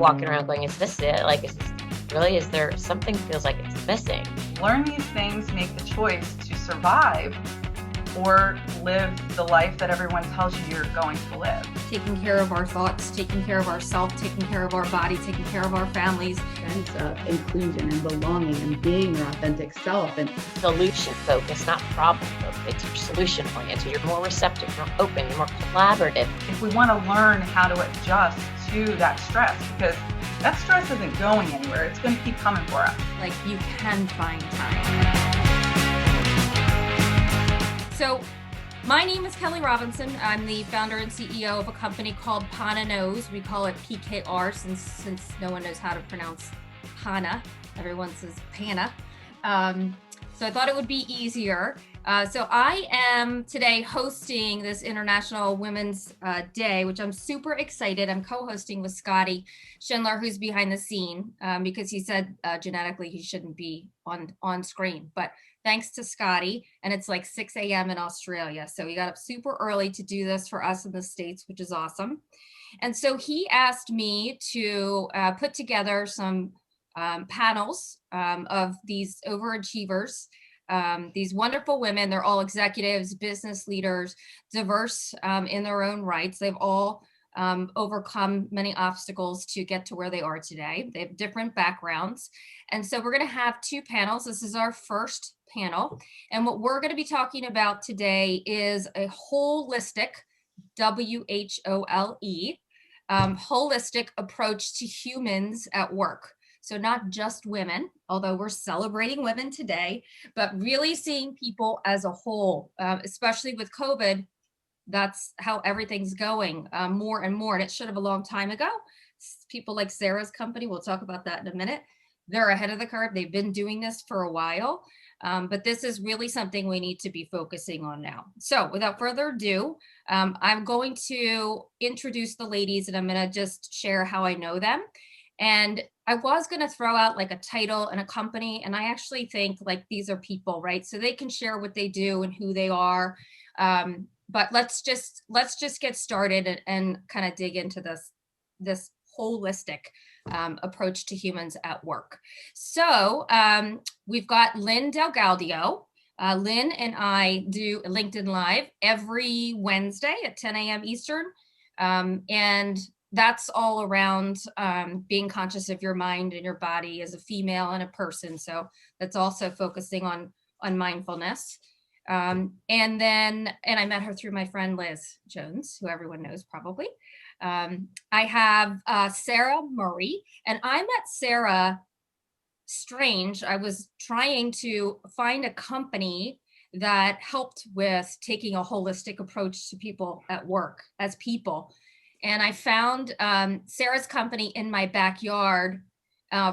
walking around going, is this it? Like, is this really, is there something feels like it's missing? Learn these things, make the choice to survive or live the life that everyone tells you you're going to live. Taking care of our thoughts, taking care of ourselves, taking care of our body, taking care of our families. Sense of inclusion and belonging and being your authentic self. And solution focused, not problem focused. You're solution oriented. You're more receptive, more open, you're more collaborative. If we want to learn how to adjust to that stress, because that stress isn't going anywhere, it's going to keep coming for us. Like, you can find time. So my name is Kelly Robinson. I'm the founder and CEO of a company called Pana Knows. We call it PKR since no one knows how to pronounce Pana. Everyone says Pana. So I thought it would be easier. So I am today hosting this International Women's Day, which I'm super excited. I'm co-hosting with Scotty Schindler, who's behind the scene, because he said genetically he shouldn't be on screen. But thanks to Scotty, and it's like 6 a.m. in Australia. So he got up super early to do this for us in the States, which is awesome. And so he asked me to put together some panels of these overachievers, these wonderful women. They're all executives, business leaders, diverse in their own rights. They've all overcome many obstacles to get to where they are today. They have different backgrounds. And so we're going to have two panels. This is our first panel. And what we're going to be talking about today is a holistic, WHOLE, holistic approach to humans at work. So not just women, although we're celebrating women today, but really seeing people as a whole, especially with COVID. That's how everything's going more and more. And it should have a long time ago. People like Sarah's company, we'll talk about that in a minute. They're ahead of the curve. They've been doing this for a while, but this is really something we need to be focusing on now. So without further ado, I'm going to introduce the ladies and I'm going to just share how I know them. And I was going to throw out like a title and a company, and I actually think like these are people, right? So they can share what they do and who they are. But let's just get started and kind of dig into this holistic approach to humans at work. So we've got Lynn DelGaudio. Lynn and I do LinkedIn Live every Wednesday at 10 a.m. Eastern. And that's all around being conscious of your mind and your body as a female and a person. So that's also focusing on mindfulness. And I met her through my friend Liz Jones, who everyone knows probably. I have Sarah Murray, and I met Sarah strange. I was trying to find a company that helped with taking a holistic approach to people at work as people. And I found Sarah's company in my backyard,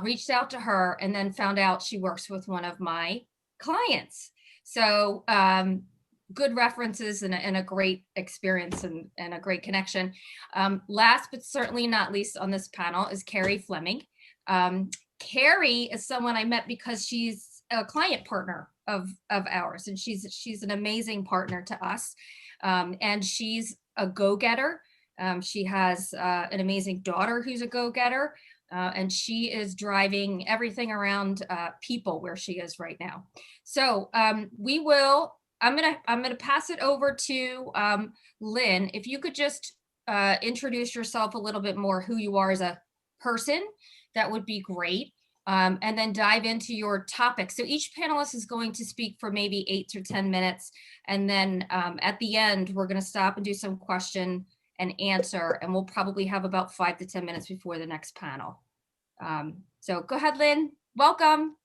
reached out to her, and then found out she works with one of my clients. So good references and a great experience and a great connection. Last but certainly not least on this panel is Carrie Fleming. Keri is someone I met because she's a client partner of ours, and she's an amazing partner to us. And she's a go-getter. She has an amazing daughter who's a go-getter, and she is driving everything around people where she is right now. So I'm gonna pass it over to Lynn. If you could just introduce yourself a little bit more, who you are as a person, that would be great. And then dive into your topic. So each panelist is going to speak for maybe 8 to 10 minutes. And then at the end, we're going to stop and do some question and answer. And we'll probably have about 5 to 10 minutes before the next panel. So go ahead, Lynn. Welcome.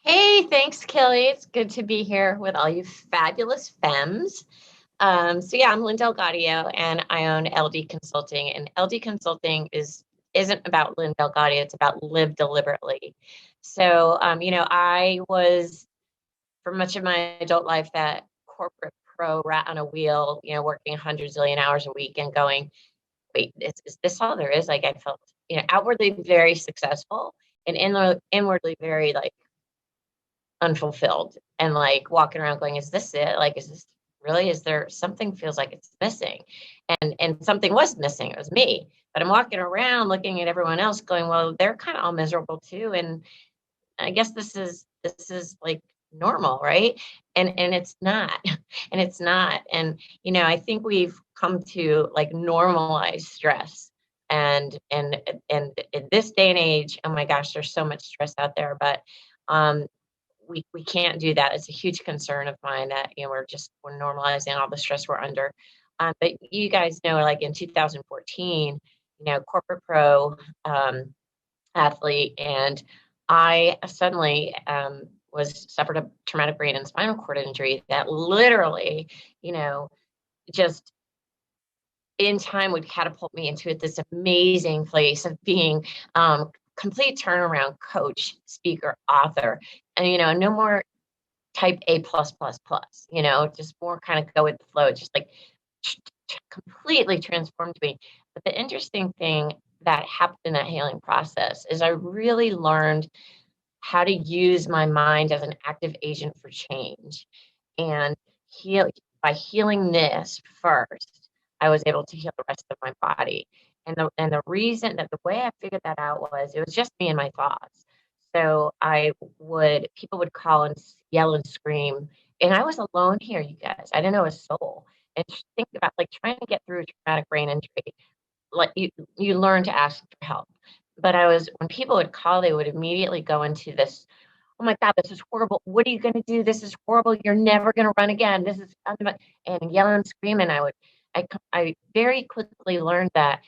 Hey, thanks, Kelly. It's good to be here with all you fabulous femmes. So yeah, I'm Lynn DelGaudio, and I own LD Consulting. And LD Consulting isn't about Lynn DelGaudio, it's about live deliberately. So, I was, for much of my adult life, that corporate pro rat on a wheel, working 100 zillion hours a week and going, wait, is this all there is? Like, I felt, outwardly very successful and inwardly very like unfulfilled, and like walking around going, is this it? Like, is this really, is there something feels like it's missing? And something was missing. It was me. But I'm walking around looking at everyone else going, well, they're kind of all miserable too. And I guess this is like normal, right? And it's not. And it's not. And I think we've come to like normalize stress. And in this day and age, oh my gosh, there's so much stress out there. But we can't do that. It's a huge concern of mine that we're normalizing all the stress we're under. But you guys know, like in 2014, corporate pro athlete, and I suddenly suffered a traumatic brain and spinal cord injury that literally, just in time would catapult me into this amazing place of being complete turnaround coach, speaker, author, and no more type A+++, just more kind of go with the flow. Just like completely transformed me. But the interesting thing that happened in that healing process is I really learned how to use my mind as an active agent for change. And by healing this first, I was able to heal the rest of my body. And the reason that the way I figured that out was it was just me and my thoughts. So people would call and yell and scream. And I was alone here, you guys. I didn't know a soul. And think about like trying to get through a traumatic brain injury. Like you learn to ask for help. But when people would call, they would immediately go into this, oh my God, this is horrible. What are you going to do? This is horrible. You're never going to run again. This is, and yell and scream. And I very quickly learned that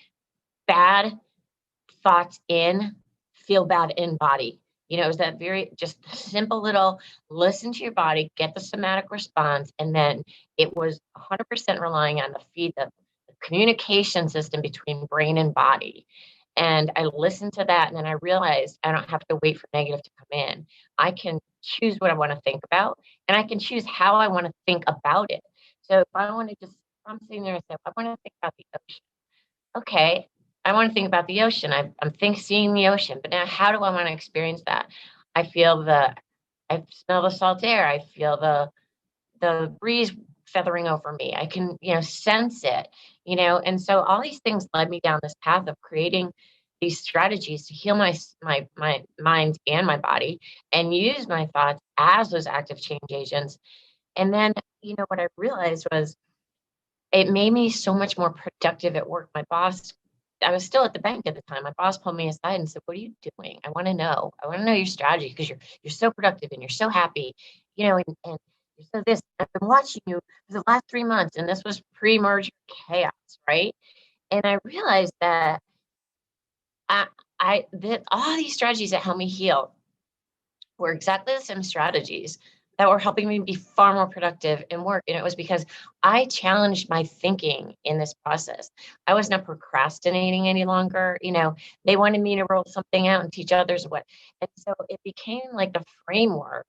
bad thoughts feel bad in body. It was that very just simple little listen to your body, get the somatic response. And then it was 100% relying on the communication system between brain and body. And I listened to that, and then I realized I don't have to wait for negative to come in. I can choose what I want to think about, and I can choose how I want to think about it. So if I'm sitting there and say, I want to think about the ocean. Okay, I want to think about the ocean. I'm seeing the ocean, but now how do I want to experience that? I smell the salt air. I feel the breeze feathering over me. I can, sense it, and so all these things led me down this path of creating these strategies to heal my mind and my body and use my thoughts as those active change agents. And then, what I realized was it made me so much more productive at work. I was still at the bank at the time. My boss pulled me aside and said, what are you doing? I want to know your strategy because you're so productive and you're so happy, and so this, I've been watching you for the last 3 months, and this was pre-merger chaos, right? And I realized that that all these strategies that helped me heal were exactly the same strategies that were helping me be far more productive in work. And it was because I challenged my thinking in this process. I was not procrastinating any longer. They wanted me to roll something out and teach others what. And so it became like a framework.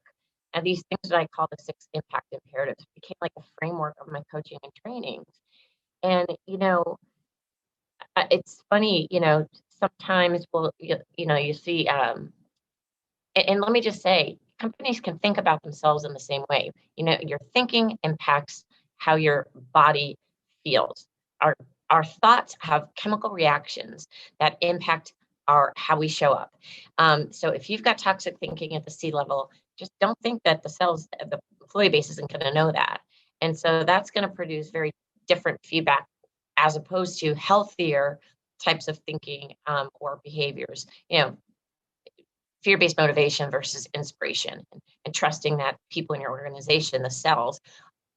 And these things that I call the 6 impact imperatives became like a framework of my coaching and trainings. And, it's funny, sometimes you see, and let me just say, companies can think about themselves in the same way. Your thinking impacts how your body feels. Our thoughts have chemical reactions that impact how we show up. So if you've got toxic thinking at the C level, just don't think that the employee base isn't going to know that. And so that's going to produce very different feedback as opposed to healthier types of thinking or behaviors. Fear-based motivation versus inspiration, and trusting that people in your organization, the cells,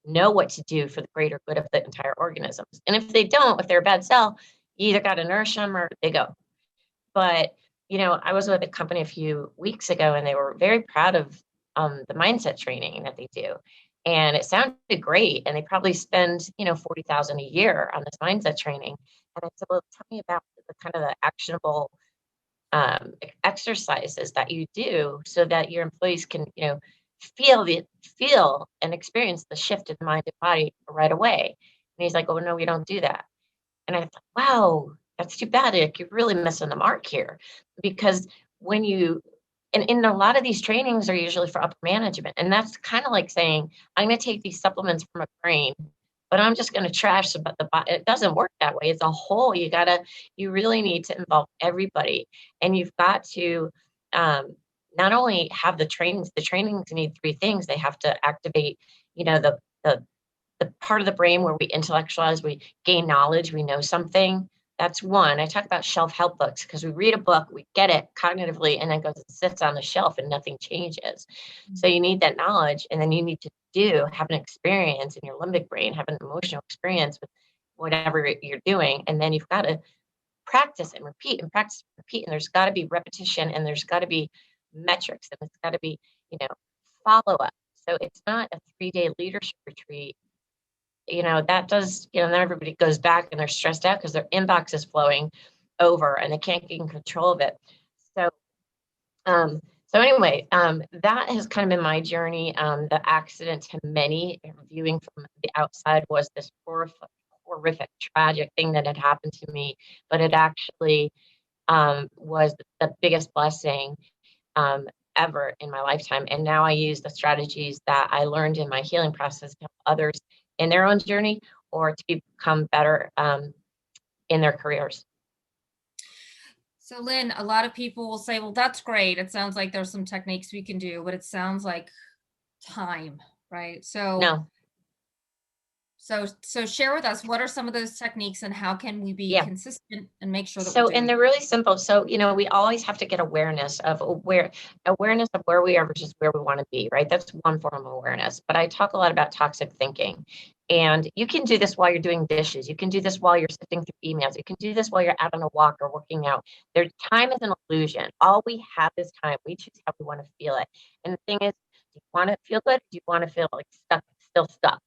know what to do for the greater good of the entire organisms. And if they don't, if they're a bad cell, you either got to nourish them or they go. But, I was with a company a few weeks ago, and they were very proud of the mindset training that they do. And it sounded great. And they probably spend, $40,000 a year on this mindset training. And I said, well, tell me about the kind of the actionable exercises that you do so that your employees can, feel and experience the shift in mind and body right away. And he's like, oh, no, we don't do that. And I thought, wow, that's too bad. Like, you're really missing the mark here, because when you and in a lot of these trainings are usually for upper management. And that's kind of like saying, I'm going to take these supplements from a brain, but I'm just going to trash the body. It doesn't work that way. It's a whole. You really need to involve everybody, and you've got to not only have the trainings need three things. They have to activate, the part of the brain where we intellectualize, we gain knowledge, we know something. That's one. I talk about shelf-help books because we read a book, we get it cognitively, and then it goes and sits on the shelf and nothing changes. So you need that knowledge, and then you need to have an experience in your limbic brain, have an emotional experience with whatever you're doing. And then you've got to practice and repeat and practice and repeat. And there's got to be repetition, and there's got to be metrics, and it's got to be, follow-up. So it's not a 3-day leadership retreat. That does, then everybody goes back and they're stressed out because their inbox is flowing over and they can't get in control of it. So, anyway, that has kind of been my journey. The accident to many viewing from the outside was this horrific, tragic thing that had happened to me, but it actually was the biggest blessing ever in my lifetime. And now I use the strategies that I learned in my healing process to help others in their own journey or to become better in their careers. So Lynn, a lot of people will say, well, that's great. It sounds like there's some techniques we can do, but it sounds like time, right? So no. So share with us, what are some of those techniques and how can we be consistent and make sure that and they're really simple. So, we always have to get awareness of where we are versus where we want to be, right? That's one form of awareness. But I talk a lot about toxic thinking. And you can do this while you're doing dishes. You can do this while you're sifting through emails. You can do this while you're out on a walk or working out. Time is an illusion. All we have is time. We choose how we want to feel it. And the thing is, do you want to feel good? Do you want to feel like still stuck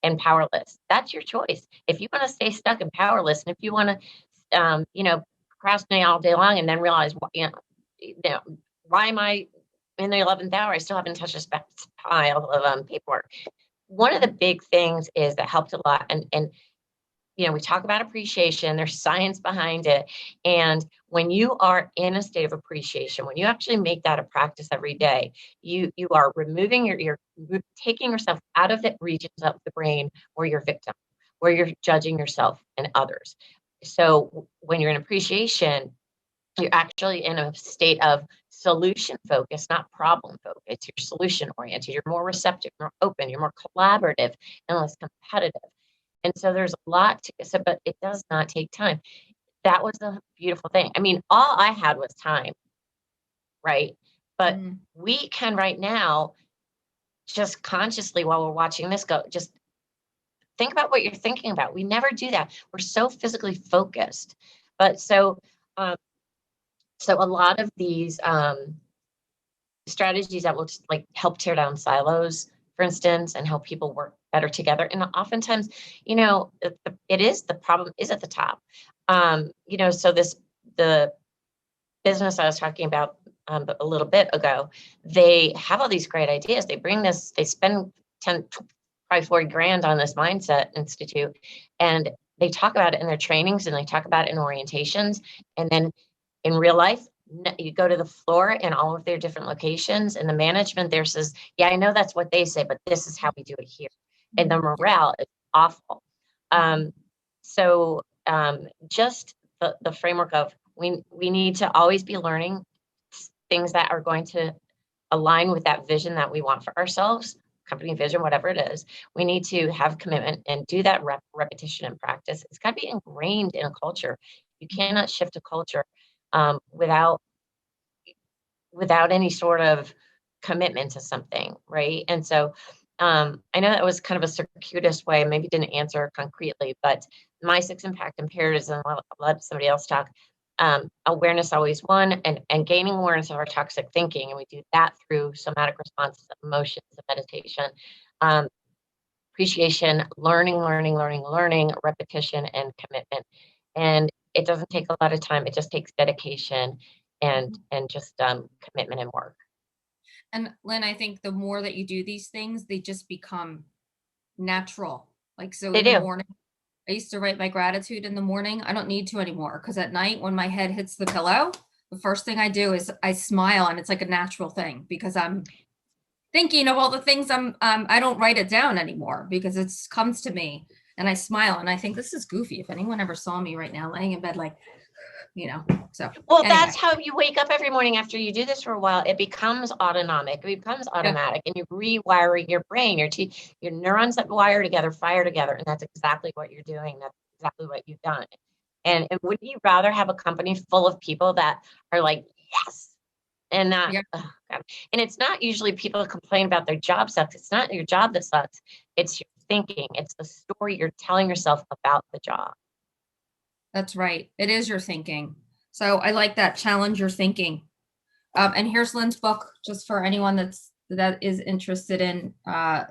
and powerless? That's your choice. If you want to stay stuck and powerless, and if you want to, procrastinate all day long and then realize, why am I in the 11th hour? I still haven't touched this pile of paperwork. One of the big things is that helped a lot. And we talk about appreciation, there's science behind it. And when you are in a state of appreciation, when you actually make that a practice every day, you are removing you're taking yourself out of the regions of the brain where you're victim, where you're judging yourself and others. So when you're in appreciation, you're actually in a state of solution focus, not problem focus. You're solution oriented, you're more receptive, more open, you're more collaborative and less competitive. And so there's a lot but it does not take time. That was the beautiful thing. I mean, all I had was time, right? But we can right now, just consciously while we're watching this go, just think about what you're thinking about. We never do that. We're so physically focused. But so a lot of these strategies that will just help tear down silos, for instance, and help people work better together. And oftentimes, the problem is at the top. So the business I was talking about a little bit ago, they have all these great ideas. They bring this, they spend 10, probably 40 grand on this mindset institute, and they talk about it in their trainings and they talk about it in orientations. And then in real life, you go to the floor in all of their different locations, and the management there says, yeah, I know that's what they say, but this is how we do it here. And the morale is awful. Just the framework of we need to always be learning things that are going to align with that vision that we want for ourselves, company vision, whatever it is. We need to have commitment and do that repetition and practice. It's got to be ingrained in a culture. You cannot shift a culture without any sort of commitment to something, right? And so I know that was kind of a circuitous way, maybe didn't answer concretely, but my 6 impact imperatives, and I'll let somebody else talk. Awareness always one, and gaining awareness of our toxic thinking, and we do that through somatic responses, emotions, and meditation. Appreciation, learning, repetition, and commitment. And it doesn't take a lot of time. It just takes dedication and just commitment and work. And Lynn, I think the more that you do these things, they just become natural. So in the morning, I used to write my gratitude in the morning. I don't need to anymore, because at night when my head hits the pillow, the first thing I do is I smile, and it's like a natural thing because I'm thinking of all the things I don't write it down anymore because it comes to me, and I smile, and I think this is goofy. If anyone ever saw me right now laying in bed, like, so. Well, anyway. that's how you wake up every morning after you do this for a while. It becomes autonomic. It becomes automatic, and you rewire your brain, your neurons that wire together, fire together, and that's exactly what you're doing. That's exactly what you've done. And wouldn't you rather have a company full of people that are like, yes, and not, oh God. And it's not usually people complain about their job sucks. It's not your job that sucks. It's your thinking. It's the story you're telling yourself about the job. That's right. It is your thinking. So I like that. Challenge your thinking. And here's Lynn's book, just for anyone that is interested in.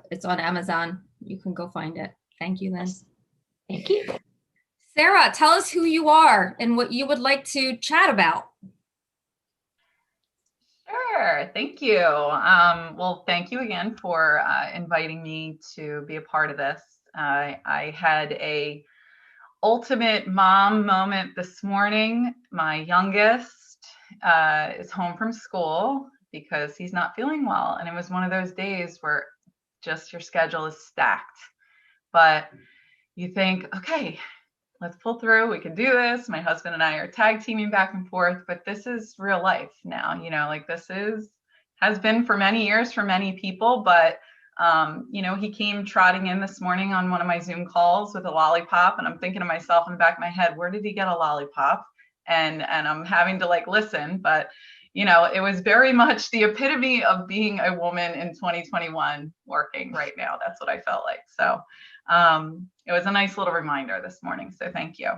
It's on Amazon. You can go find it. Thank you, Lynn. Thank you. Sarah, tell us who you are and what you would like to chat about. Sure. Thank you. Well, thank you again for inviting me to be a part of this. I had a ultimate mom moment this morning. My youngest is home from school because he's not feeling well. And it was one of those days where just your schedule is stacked. But you think, okay, let's pull through. We can do this. My husband and I are tag teaming back and forth, but this is real life now. Like this has been for many years for many people, but he came trotting in this morning on one of my Zoom calls with a lollipop, and I'm thinking to myself in the back of my head, where did he get a lollipop? And I'm having to listen, but it was very much the epitome of being a woman in 2021 working right now. That's what I felt like. So it was a nice little reminder this morning. So thank you.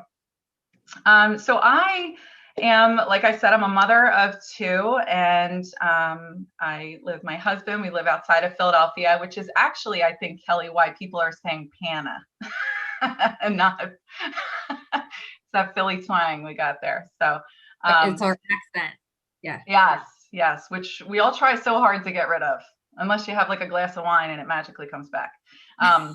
So I am, like I said, I'm a mother of two, and I live with my husband. We live outside of Philadelphia, which is actually, I think, Kelly, why people are saying Pana and not it's that Philly twang we got there. So it's our accent. Yeah. Yes, which we all try so hard to get rid of, unless you have a glass of wine and it magically comes back. I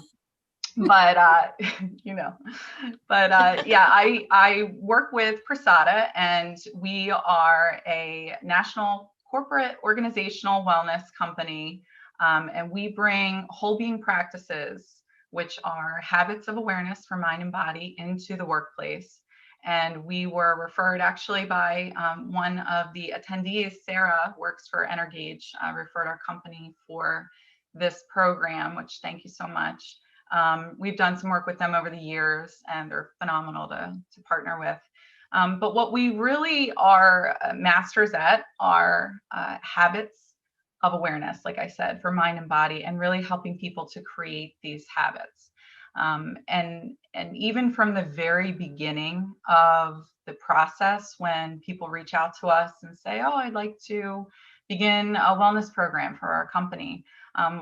work with Prasada, and we are a national corporate organizational wellness company. And we bring whole being practices, which are habits of awareness for mind and body, into the workplace. And we were referred actually by one of the attendees, Sarah, works for Energage, referred our company for this program, which thank you so much. We've done some work with them over the years, and they're phenomenal to partner with. But what we really are masters at are habits of awareness, like I said, for mind and body, and really helping people to create these habits. And even from the very beginning of the process, when people reach out to us and say, oh, I'd like to begin a wellness program for our company,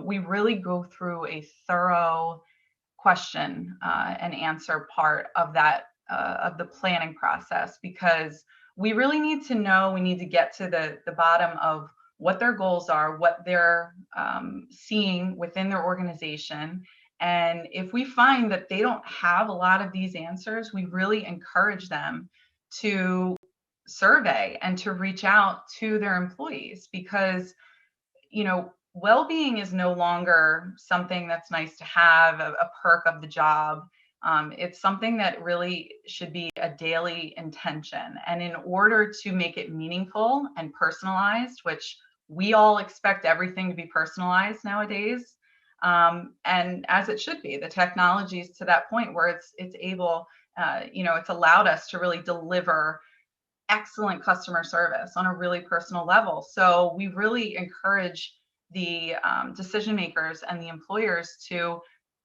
we really go through a thorough question and answer part of that, of the planning process, because we really need to know, we need to get to the bottom of what their goals are, what they're seeing within their organization. And if we find that they don't have a lot of these answers, we really encourage them to survey and to reach out to their employees, because, well-being is no longer something that's nice to have, a perk of the job. It's something that really should be a daily intention. And in order to make it meaningful and personalized, which we all expect everything to be personalized nowadays, and as it should be, the technology is to that point where it's able, it's allowed us to really deliver excellent customer service on a really personal level. So we really encourage the decision makers and the employers to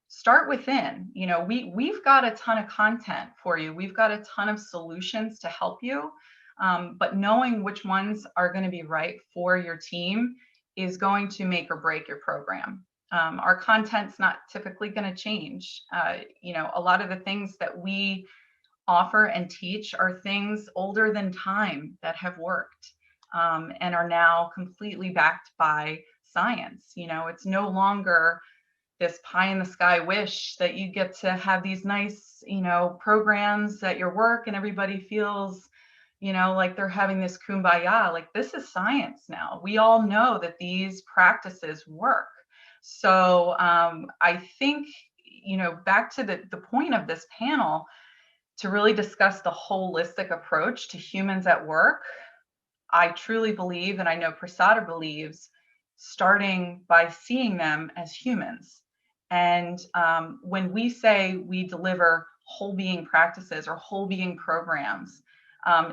start within. We've got a ton of content for you. We've got a ton of solutions to help you. But knowing which ones are going to be right for your team is going to make or break your program. Our content's not typically going to change. A lot of the things that we offer and teach are things older than time that have worked and are now completely backed by science. It's no longer this pie in the sky wish that you get to have these nice, programs at your work and everybody feels, like they're having this kumbaya. Like, this is science now. We all know that these practices work. So I think, back to the point of this panel, to really discuss the holistic approach to humans at work, I truly believe, and I know Prasada believes, starting by seeing them as humans. And when we say we deliver whole being practices or whole being programs,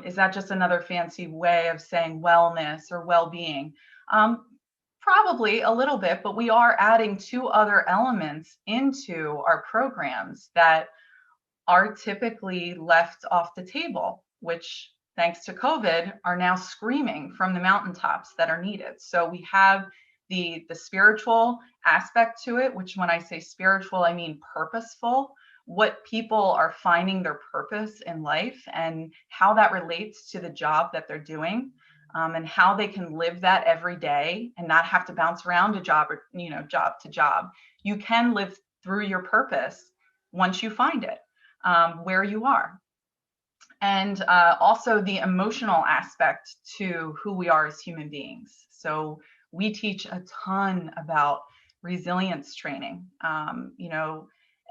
is that just another fancy way of saying wellness or well-being? Probably a little bit, but we are adding 2 other elements into our programs that are typically left off the table, which, thanks to COVID, are now screaming from the mountaintops that are needed. So we have the spiritual aspect to it, which, when I say spiritual, I mean purposeful, what people are finding their purpose in life and how that relates to the job that they're doing, and how they can live that every day and not have to bounce around a job or, job to job. You can live through your purpose once you find it, where you are. And also the emotional aspect to who we are as human beings. So we teach a ton about resilience training,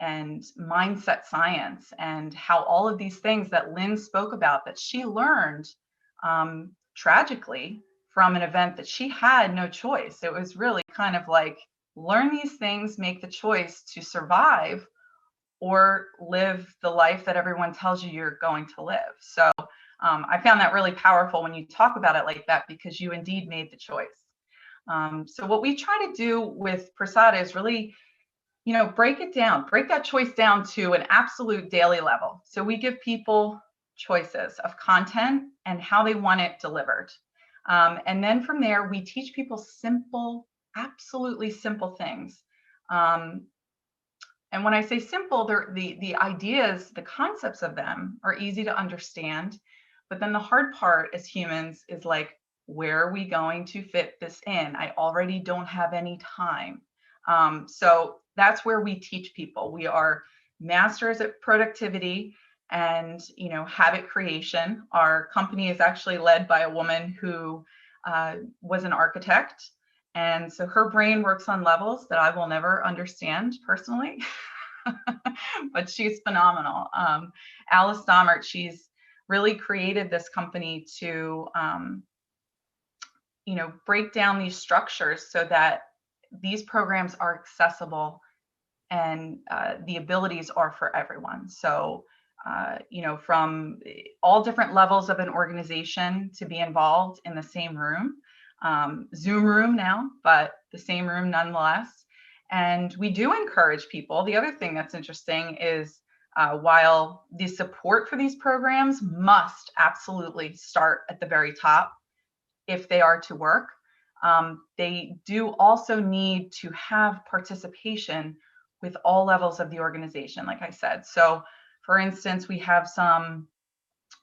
and mindset science, and how all of these things that Lynn spoke about, that she learned tragically from an event that she had no choice. It was really kind of like, learn these things, make the choice to survive or live the life that everyone tells you you're going to live. So I found that really powerful when you talk about it like that, because you indeed made the choice. So what we try to do with Prasada is really, break it down, break that choice down to an absolute daily level. So we give people choices of content and how they want it delivered. And then from there, we teach people simple, absolutely simple things. And when I say simple, the ideas, the concepts of them are easy to understand. But then the hard part as humans is like, where are we going to fit this in? I already don't have any time. So that's where we teach people. We are masters at productivity and, habit creation. Our company is actually led by a woman who was an architect. And so her brain works on levels that I will never understand personally, but she's phenomenal. Alice Dommert, she's really created this company to, break down these structures so that these programs are accessible and the abilities are for everyone. So, from all different levels of an organization to be involved in the same room. Zoom room now, but the same room nonetheless. And we do encourage people. The other thing that's interesting is while the support for these programs must absolutely start at the very top if they are to work, they do also need to have participation with all levels of the organization, like I said. So for instance, we have some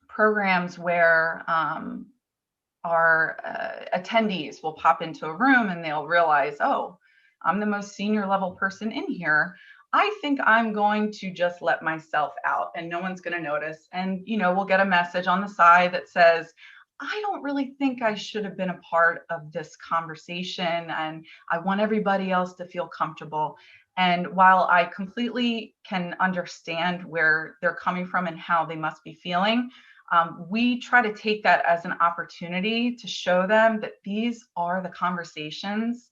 programs where our attendees will pop into a room and they'll realize, oh, I'm the most senior level person in here. I think I'm going to just let myself out and no one's going to notice. And, we'll get a message on the side that says, I don't really think I should have been a part of this conversation, and I want everybody else to feel comfortable. And while I completely can understand where they're coming from and how they must be feeling, we try to take that as an opportunity to show them that these are the conversations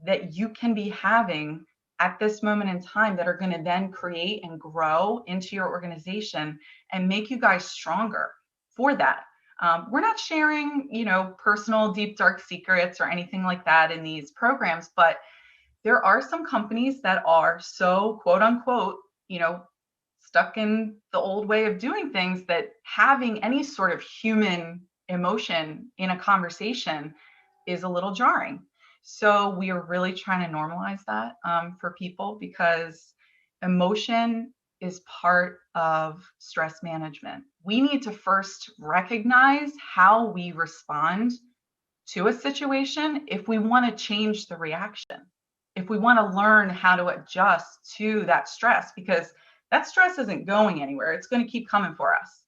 that you can be having at this moment in time that are going to then create and grow into your organization and make you guys stronger for that. We're not sharing, personal deep, dark secrets or anything like that in these programs, but there are some companies that are so quote unquote, stuck in the old way of doing things that having any sort of human emotion in a conversation is a little jarring. So we are really trying to normalize that for people, because emotion is part of stress management. We need to first recognize how we respond to a situation if we want to change the reaction, if we want to learn how to adjust to that stress, because that stress isn't going anywhere. It's going to keep coming for us.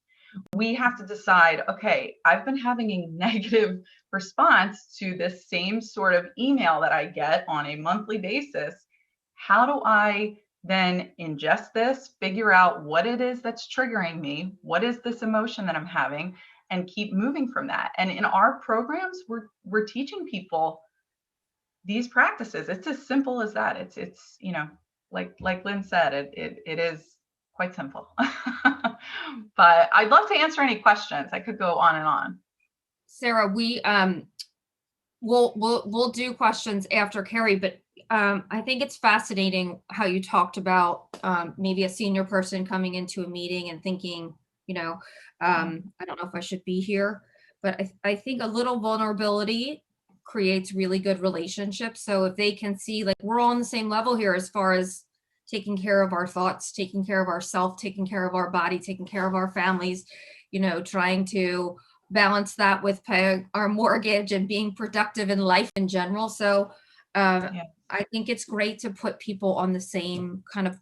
we have to decide, okay, I've been having a negative response to this same sort of email that I get on a monthly basis. How do I then ingest this, figure out what it is that's triggering me? What is this emotion that I'm having? And keep moving from that. And in our programs, we're teaching people these practices. It's as simple as that. It's you know, like Lynn said, it is quite simple. But I'd love to answer any questions. I could go on and on. Sarah, we'll do questions after Keri, but I think it's fascinating how you talked about maybe a senior person coming into a meeting and thinking, you know, I don't know if I should be here, but I think a little vulnerability creates really good relationships. So if they can see, like, we're all on the same level here as far as taking care of our thoughts, taking care of ourselves, taking care of our body, taking care of our families, you know, trying to balance that with paying our mortgage and being productive in life in general. So I think it's great to put people on the same kind of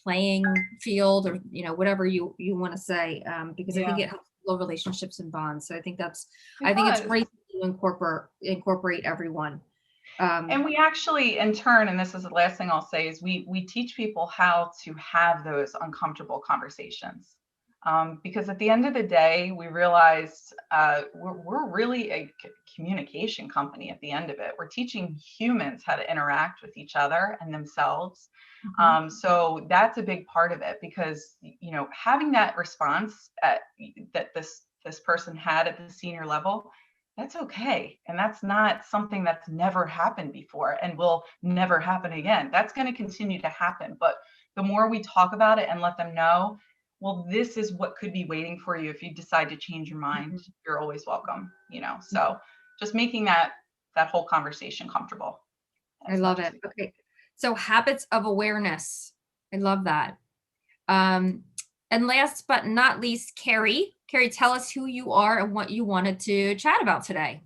playing field, or, you know, whatever you want to say, because I think it helps build relationships and bonds. So I think it's great to incorporate everyone. And we actually, in turn, and this is the last thing I'll say, is we teach people how to have those uncomfortable conversations. Because at the end of the day, we realized we're really a communication company at the end of it. We're teaching humans how to interact with each other and themselves. Mm-hmm. So that's a big part of it, because, you know, having that response that this person had at the senior level, that's okay. And that's not something that's never happened before and will never happen again. That's going to continue to happen. But the more we talk about it and let them know, well, this is what could be waiting for you if you decide to change your mind. Mm-hmm. You're always welcome, you know. So just making that whole conversation comfortable. I love it. Okay. So habits of awareness. I love that. And last but not least, Keri. Keri, tell us who you are and what you wanted to chat about today.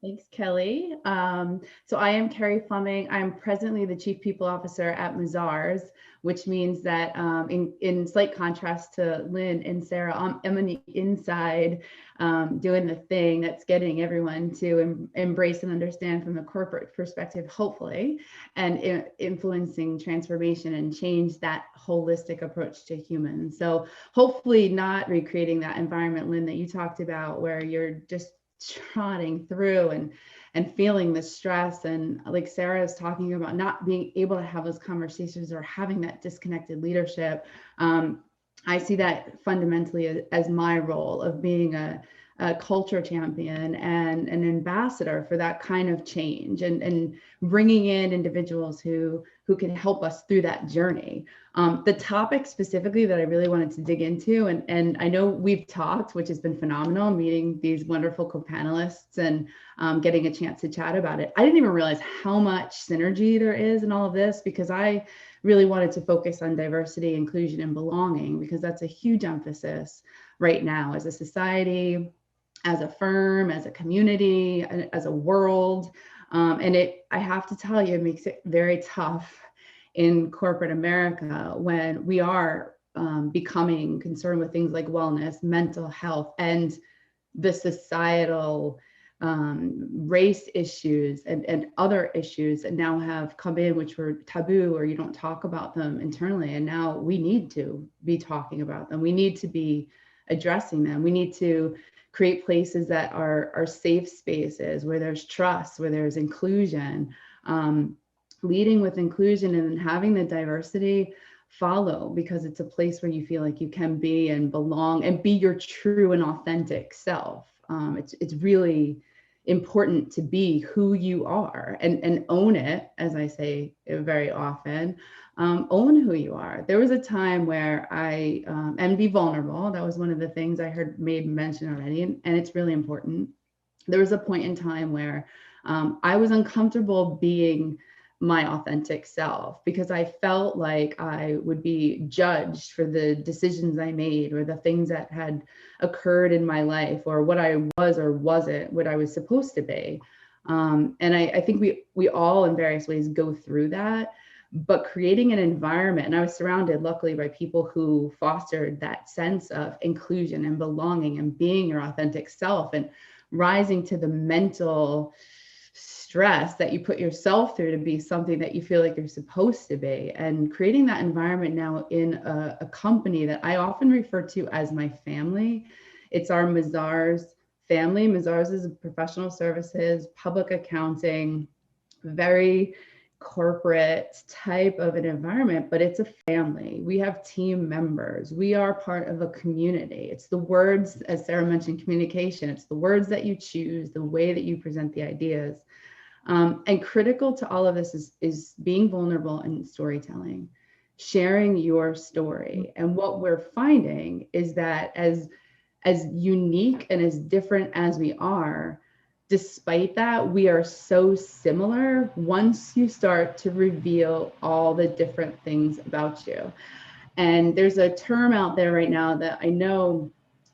Thanks, Kelly. So I am Carrie Fleming. I'm presently the Chief People Officer at Mazars, which means that in slight contrast to Lynn and Sarah, I'm on the inside doing the thing that's getting everyone to embrace and understand from a corporate perspective, hopefully, and influencing transformation and change, that holistic approach to humans. So hopefully not recreating that environment, Lynn, that you talked about, where you're just trotting through and feeling the stress, and like Sarah is talking about, not being able to have those conversations or having that disconnected leadership. I see that fundamentally as my role of being a culture champion and an ambassador for that kind of change, and bringing in individuals who can help us through that journey. The topic specifically that I really wanted to dig into, and I know we've talked, which has been phenomenal, meeting these wonderful co-panelists and getting a chance to chat about it. I didn't even realize how much synergy there is in all of this, because I really wanted to focus on diversity, inclusion, and belonging, because that's a huge emphasis right now as a society, as a firm, as a community, as a world. And I have to tell you, it makes it very tough in corporate America when we are becoming concerned with things like wellness, mental health, and the societal race issues and other issues that now have come in, which were taboo, or you don't talk about them internally. And now we need to be talking about them. We need to be addressing them. We need to create places that are safe spaces, where there's trust, where there's inclusion, leading with inclusion, and having the diversity follow, because it's a place where you feel like you can be and belong and be your true and authentic self. It's really important to be who you are and own it, as I say very often. Own who you are. There was a time where and be vulnerable. That was one of the things I heard made mention already, and it's really important. There was a point in time where I was uncomfortable being my authentic self, because I felt like I would be judged for the decisions I made, or the things that had occurred in my life, or what I was or wasn't what I was supposed to be. And I think we all in various ways go through that. but creating an environment, and I was surrounded luckily by people who fostered that sense of inclusion and belonging and being your authentic self and rising to the mental stress that you put yourself through to be something that you feel like you're supposed to be, and creating that environment now in a company that I often refer to as my family. It's our Mazars family. Mazars is a professional services, public accounting, very corporate type of an environment, but it's a family. We have team members. We are part of a community. It's the words, as Sarah mentioned, communication. It's the words that you choose, the way that you present the ideas. And critical to all of this is being vulnerable and storytelling, sharing your story. And what we're finding is that as unique and as different as we are, despite that, we are so similar once you start to reveal all the different things about you. And there's a term out there right now that I know,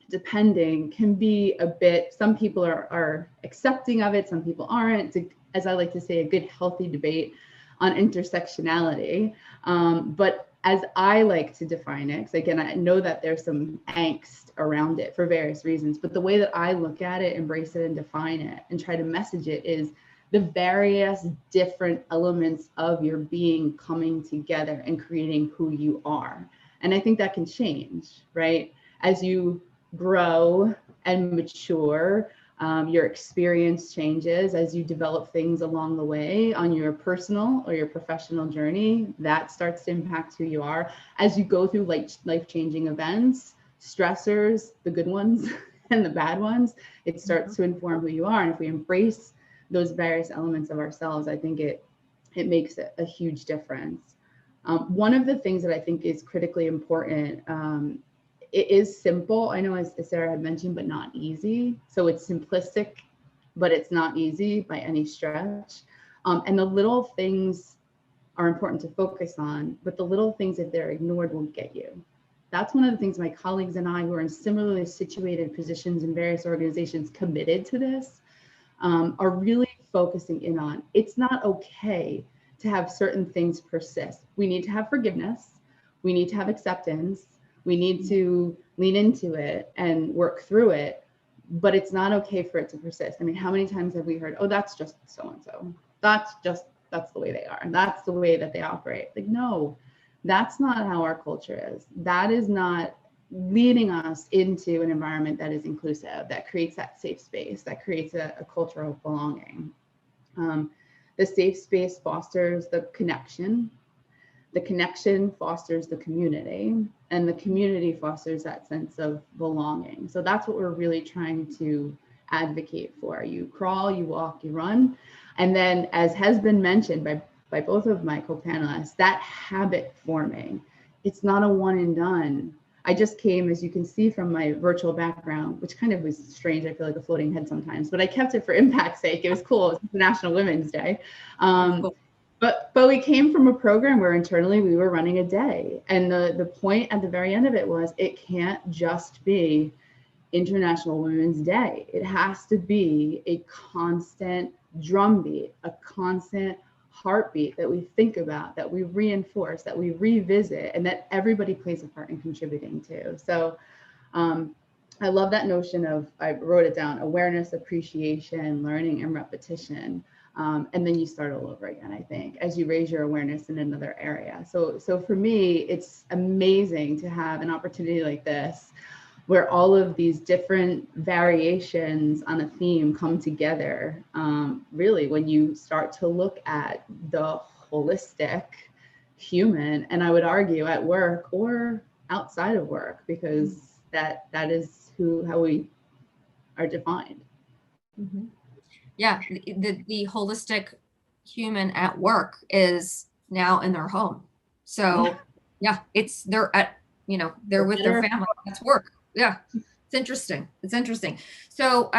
depending, can be a bit, some people are accepting of it, some people aren't. It's, as I like to say, a good, healthy debate on intersectionality. But as I like to define it, because again, I know that there's some angst around it for various reasons, but the way that I look at it, embrace it, and define it, and try to message it is the various different elements of your being coming together and creating who you are. And I think that can change, right? As you grow and mature, your experience changes as you develop things along the way on your personal or your professional journey. That starts to impact who you are. As you go through life-changing events, stressors, the good ones and the bad ones, it starts to inform who you are. And if we embrace those various elements of ourselves, I think it makes a huge difference. One of the things that I think is critically important, it is simple, I know, as Sarah had mentioned, but not easy. So it's simplistic, but it's not easy by any stretch. And the little things are important to focus on, but the little things, if they're ignored, will get you. That's one of the things my colleagues and I, who are in similarly situated positions in various organizations committed to this, are really focusing in on. It's not okay to have certain things persist. We need to have forgiveness. We need to have acceptance. We need to lean into it and work through it, but it's not okay for it to persist. I mean, how many times have we heard, oh, that's just so-and-so. That's the way they are. And that's the way that they operate. Like, no, that's not how our culture is. That is not leading us into an environment that is inclusive, that creates that safe space, that creates a culture of belonging. The safe space fosters the connection. The connection fosters the community, and the community fosters that sense of belonging. So that's what we're really trying to advocate for. You crawl, you walk, you run. And then, as has been mentioned by both of my co-panelists, that habit forming, it's not a one and done. I just came, as you can see from my virtual background, which kind of was strange. I feel like a floating head sometimes, but I kept it for impact's sake. It was cool. It was International Women's Day. Cool. But we came from a program where internally we were running a day. And the point at the very end of it was, it can't just be International Women's Day. It has to be a constant drumbeat, a constant heartbeat that we think about, that we reinforce, that we revisit, and that everybody plays a part in contributing to. So I love that notion of, I wrote it down, awareness, appreciation, learning, and repetition. And then you start all over again, I think, as you raise your awareness in another area. So for me, it's amazing to have an opportunity like this, where all of these different variations on a theme come together, really, when you start to look at the holistic human, and I would argue at work or outside of work, because that is how we are defined. Mm-hmm. Yeah, the holistic human at work is now in their home. So yeah, they're with their family. That's work. Yeah, it's interesting. It's interesting. So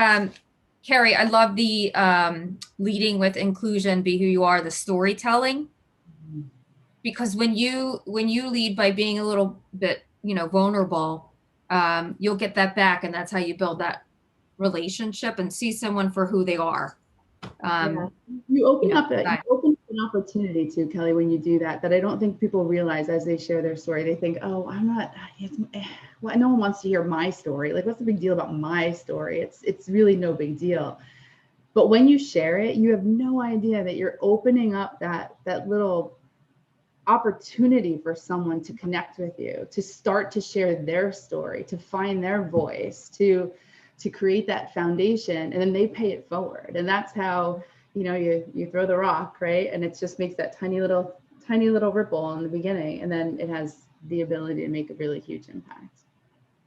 Keri, I love the leading with inclusion, be who you are, the storytelling, because when you lead by being a little bit, vulnerable, you'll get that back, and that's how you build that relationship and see someone for who they are. You open up an opportunity too, Kelly, when you do that I don't think people realize as they share their story. They think, oh, well, no one wants to hear my story. Like, what's the big deal about my story? It's really no big deal. But when you share it, you have no idea that you're opening up that little opportunity for someone to connect with you, to start to share their story, to find their voice, to create that foundation, and then they pay it forward. And that's how, you throw the rock, right? And it just makes that tiny little ripple in the beginning, and then it has the ability to make a really huge impact.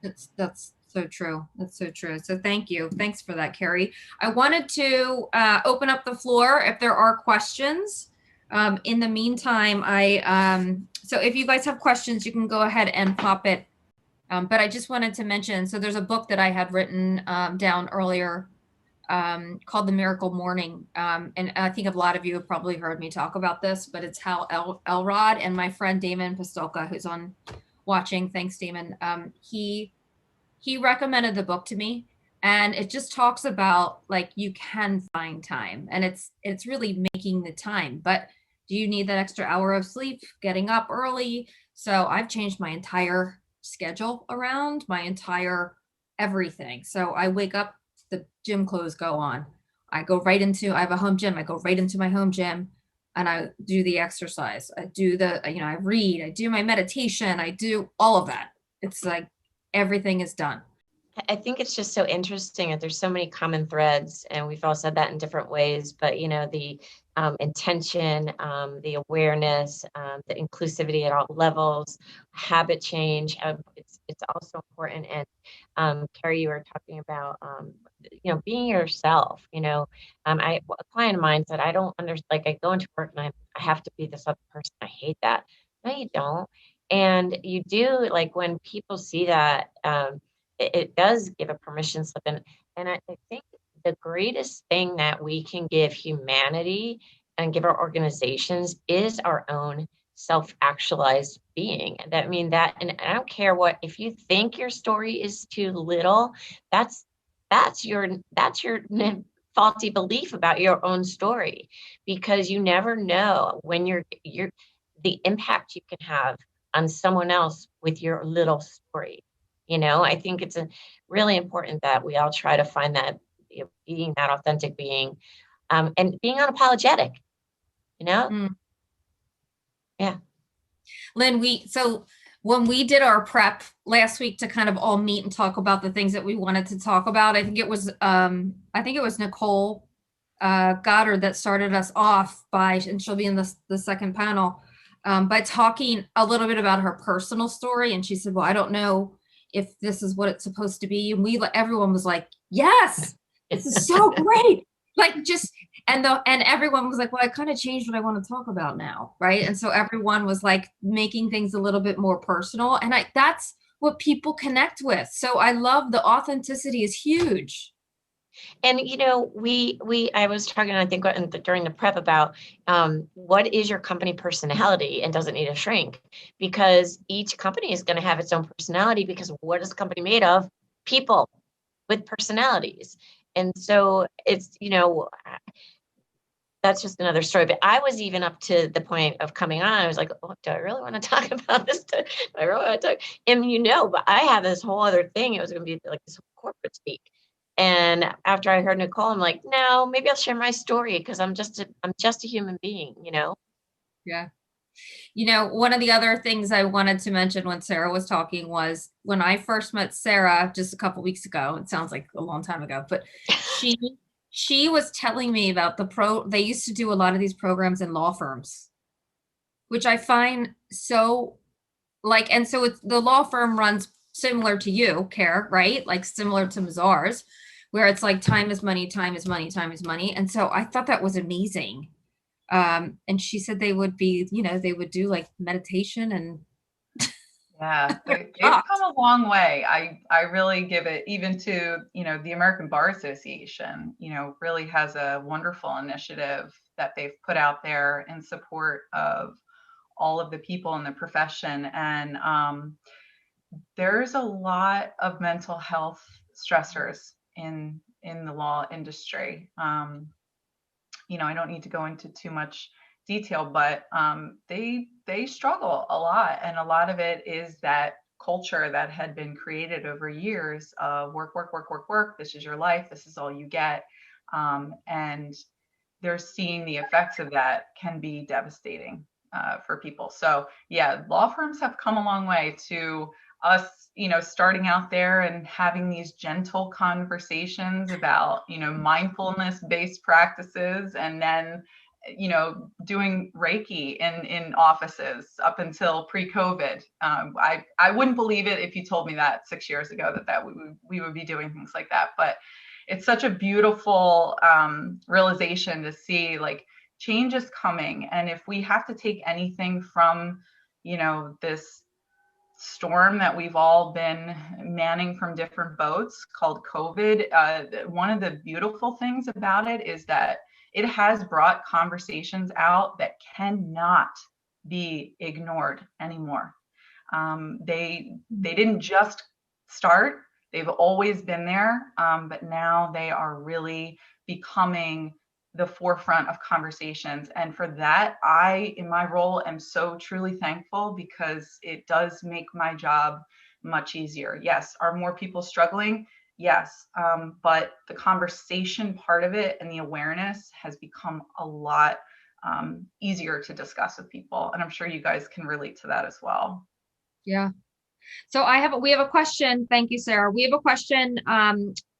That's so true. That's so true. So thank you. Thanks for that, Keri. I wanted to open up the floor if there are questions. In the meantime, so if you guys have questions, you can go ahead and pop it. But I just wanted to mention, so there's a book that I had written down earlier called The Miracle Morning. And I think a lot of you have probably heard me talk about this, but it's how Elrod and my friend Damon Pistolka, who's on watching, thanks Damon, he recommended the book to me, and it just talks about, like, you can find time, and it's really making the time. But do you need that extra hour of sleep, getting up early? So I've changed my entire schedule around, my entire everything. So I wake up, the gym clothes go on, I have a home gym, I go right into my home gym, and I do the exercise, I do I read, I do my meditation, I do all of that. It's like everything is done. I think it's just so interesting that there's so many common threads, and we've all said that in different ways, but the intention, the awareness, the inclusivity at all levels, habit change, it's also important. And Keri, you were talking about being yourself. A client of mine said, I don't understand, like, I go into work and I have to be this other person, I hate that. No, you don't. And you do, like, when people see that, it does give a permission slip. And I think the greatest thing that we can give humanity and give our organizations is our own self-actualized being. And I don't care if you think your story is too little, that's your faulty belief about your own story, because you never know when you're the impact you can have on someone else with your little story. I think it's really important that we all try to find that, being that authentic being, and being unapologetic, Yeah. Lynn, when we did our prep last week to kind of all meet and talk about the things that we wanted to talk about, I think it was Nicole Goddard that started us off and she'll be in the second panel, by talking a little bit about her personal story. And she said, well, I don't know if this is what it's supposed to be. And everyone was like, yes, this is so great. Like, and everyone was like, well, I kind of changed what I want to talk about now. Right. And so everyone was like making things a little bit more personal. And that's what people connect with. So I love the authenticity is huge. And, I was talking, I think, during the prep about what is your company personality, and does it need to shrink? Because each company is going to have its own personality, because what is the company made of? People with personalities. And so it's, that's just another story. But I was even up to the point of coming on, I was like, oh, do I really want to talk about this? Do I really want to talk? And, but I have this whole other thing. It was going to be like this corporate speak. And after I heard Nicole, I'm like, no, maybe I'll share my story, because I'm just a human being, Yeah. One of the other things I wanted to mention when Sarah was talking was when I first met Sarah just a couple weeks ago. It sounds like a long time ago, but she was telling me about they used to do a lot of these programs in law firms, which I find so and so the law firm runs similar to you, Keri, right? Like similar to Mazars, where it's like time is money, time is money, time is money. And so I thought that was amazing. And she said they would do like meditation and yeah, they've come a long way. I really give it, even to, the American Bar Association, really has a wonderful initiative that they've put out there in support of all of the people in the profession. And there's a lot of mental health stressors in the law industry. I don't need to go into too much detail, but they struggle a lot, and a lot of it is that culture that had been created over years of work, work, work, work, work. This is your life. This is all you get, and they're seeing the effects of that can be devastating for people. So yeah, law firms have come a long way to us, starting out there and having these gentle conversations about, mindfulness-based practices, and then, doing Reiki in offices up until pre-COVID. I wouldn't believe it if you told me that 6 years ago that we would be doing things like that. But it's such a beautiful realization to see, like, change is coming. And if we have to take anything from, this storm that we've all been manning from different boats called COVID, one of the beautiful things about it is that it has brought conversations out that cannot be ignored anymore. They didn't just start. They've always been there, but now they are really becoming the forefront of conversations. And for that, I, in my role, am so truly thankful, because it does make my job much easier. Yes, are more people struggling? Yes, but the conversation part of it and the awareness has become a lot easier to discuss with people. And I'm sure you guys can relate to that as well. Yeah. So we have a question. Thank you, Sarah. We have a question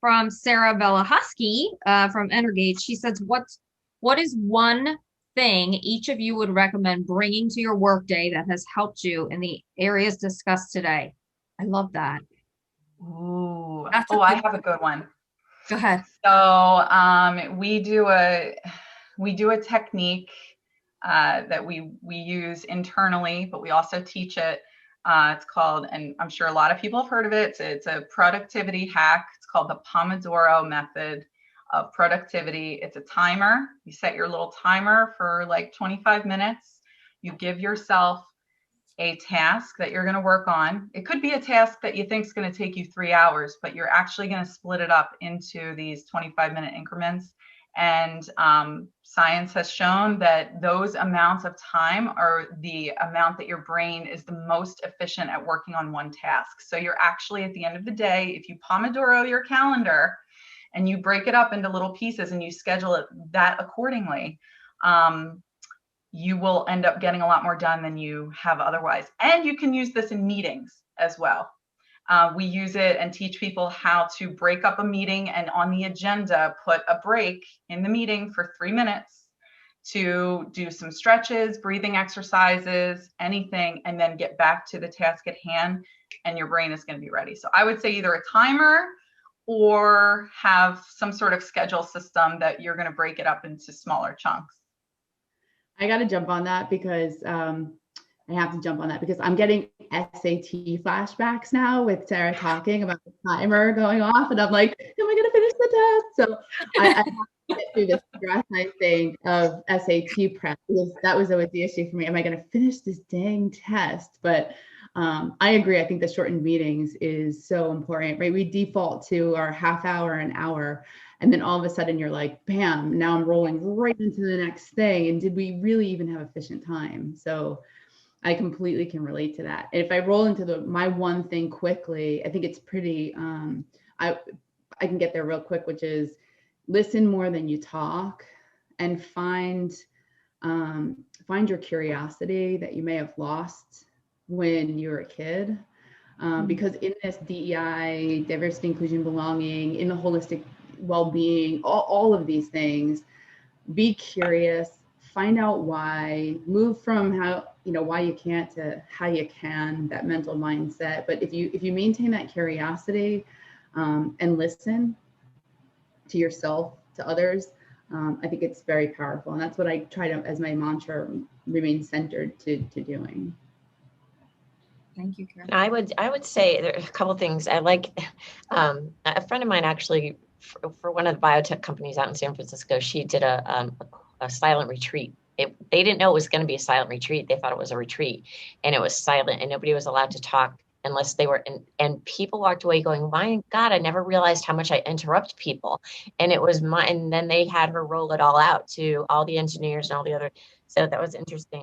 from Sarah Belahusky from Energate. She says, what is one thing each of you would recommend bringing to your workday that has helped you in the areas discussed today? I love that. Ooh. I have a good one. Go ahead. So we do a technique that we use internally, but we also teach it. It's called, and I'm sure a lot of people have heard of it, it's a productivity hack. It's called the Pomodoro method of productivity. It's a timer. You set your little timer for like 25 minutes. You give yourself a task that you're going to work on. It could be a task that you think is going to take you 3 hours, but you're actually going to split it up into these 25-minute increments. And science has shown that those amounts of time are the amount that your brain is the most efficient at working on one task. So you're actually, at the end of the day, if you Pomodoro your calendar and you break it up into little pieces and you schedule it that accordingly, you will end up getting a lot more done than you have otherwise. And you can use this in meetings as well. We use it and teach people how to break up a meeting, and on the agenda, put a break in the meeting for 3 minutes to do some stretches, breathing exercises, anything, and then get back to the task at hand, and your brain is going to be ready. So I would say either a timer or have some sort of schedule system that you're going to break it up into smaller chunks. I got to jump on that because I'm getting SAT flashbacks now with Sarah talking about the timer going off, and I'm like, am I going to finish the test? So I have to get through the stress, I think, of SAT prep, because that was always the issue for me. Am I going to finish this dang test? But I agree. I think the shortened meetings is so important, right? We default to our half hour, an hour, and then all of a sudden you're like, bam, now I'm rolling right into the next thing. And did we really even have efficient time? So I completely can relate to that. And if I roll into my one thing quickly, I think it's pretty, I can get there real quick, which is listen more than you talk, and find your curiosity that you may have lost when you were a kid. Because in this DEI, diversity, inclusion, belonging, in the holistic well-being, all of these things, be curious, find out why, move from why you can't to how you can, that mental mindset. But if you maintain that curiosity and listen to yourself, to others, I think it's very powerful. And that's what I try to, as my mantra, remain centered to doing. Thank you, Keri. I would say there are a couple of things. I like a friend of mine actually for one of the biotech companies out in San Francisco. She did a silent retreat. They didn't know it was going to be a silent retreat. They thought it was a retreat, and it was silent, and nobody was allowed to talk unless they were and people walked away going, my God, I never realized how much I interrupt people. And it was and then they had her roll it all out to all the engineers and all the other So that was interesting.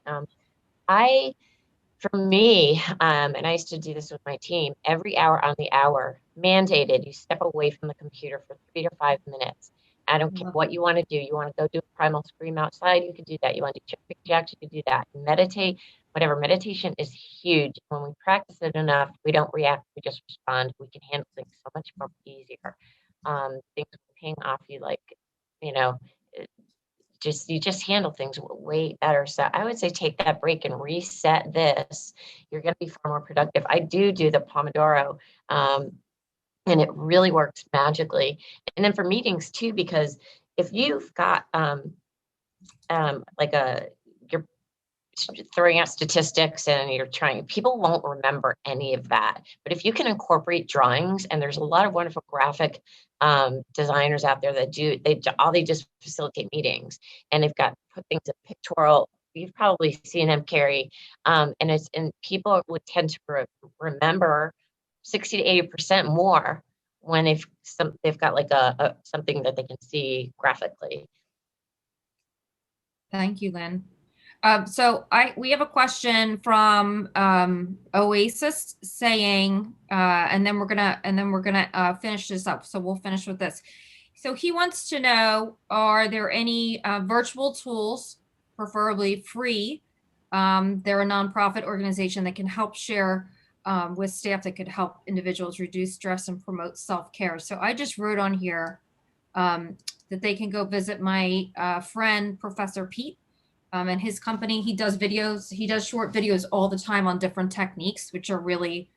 For me, and I used to do this with my team, every hour on the hour, mandated, you step away from the computer for 3 to 5 minutes. I don't care what you want to do. You want to go do a primal scream outside, you could do that. You want to do jumping jacks, you could do that. Meditate, whatever. Meditation is huge. When we practice it enough, we don't react, we just respond. We can handle things so much more easier. Things ping off you like, you know, you just handle things way better. So I would say take that break and reset this. You're going to be far more productive. I do the Pomodoro, and it really works magically. And then for meetings too, because if you've got you're throwing out statistics and people won't remember any of that. But if you can incorporate drawings, and there's a lot of wonderful graphic designers out there that they just facilitate meetings, and they've put things in pictorial. You've probably seen them, Keri, and people would tend to remember 60 to 80% more when they've got like a something that they can see graphically. Thank you, Lynn. So we have a question from Oasis saying, and then we're gonna finish this up. So we'll finish with this. So he wants to know, are there any virtual tools, preferably free? They're a nonprofit organization that can help share with staff that could help individuals reduce stress and promote self-care. So I just wrote on here that they can go visit my friend, Professor Pete. And his company, he does short videos all the time on different techniques, which are really,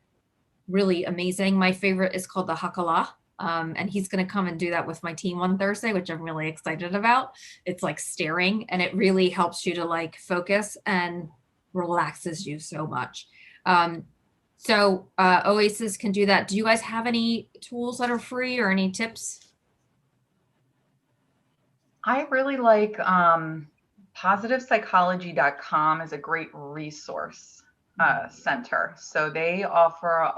really amazing. My favorite is called the Hakala. And he's going to come and do that with my team on Thursday, which I'm really excited about. It's like staring, and it really helps you to like focus and relaxes you so much. So Oasis can do that. Do you guys have any tools that are free or any tips? I really like positivepsychology.com is a great resource center. So they offer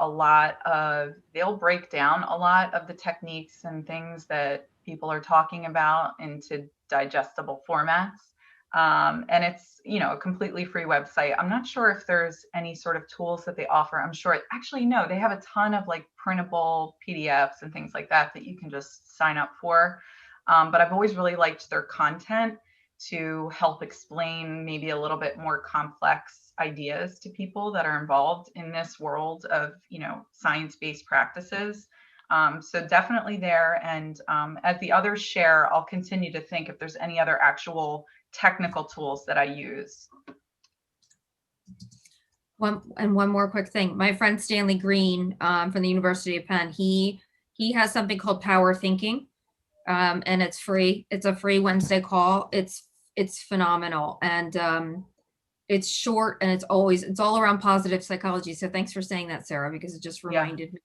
they'll break down a lot of the techniques and things that people are talking about into digestible formats. And it's, a completely free website. I'm not sure if there's any sort of tools that they offer. I'm sure no, they have a ton of like printable PDFs and things like that you can just sign up for. But I've always really liked their content to help explain maybe a little bit more complex ideas to people that are involved in this world of, science-based practices. So definitely there. And as the others share, I'll continue to think if there's any other actual technical tools that I use. One more quick thing. My friend Stanley Green from the University of Penn, he has something called Power Thinking. And it's free. It's a free Wednesday call. It's phenomenal. And it's short, and it's all around positive psychology. So thanks for saying that, Sarah, because it just reminded me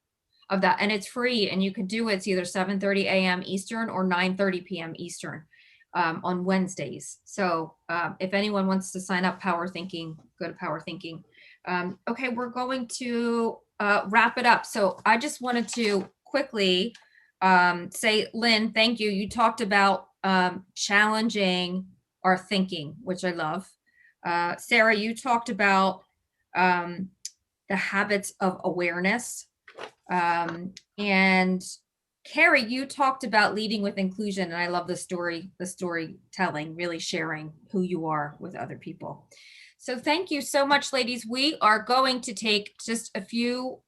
of that. And it's free, and you can do it. It's either 7:30 a.m. Eastern or 9:30 p.m. Eastern on Wednesdays. So if anyone wants to sign up, Power Thinking, go to Power Thinking. Okay, we're going to wrap it up. So I just wanted to quickly say, Lynn, thank you. You talked about challenging our thinking, which I love. Sarah, you talked about the habits of awareness. And Keri, you talked about leading with inclusion. And I love the storytelling, really sharing who you are with other people. So thank you so much, ladies. We are going to take just a few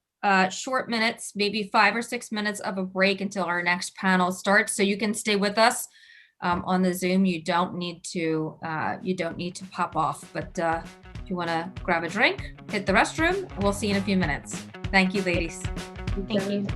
short minutes, maybe 5 or 6 minutes of a break until our next panel starts. So you can stay with us on the Zoom. You don't need to pop off, but if you want to grab a drink, hit the restroom, we'll see you in a few minutes. Thank you, ladies. Thank you.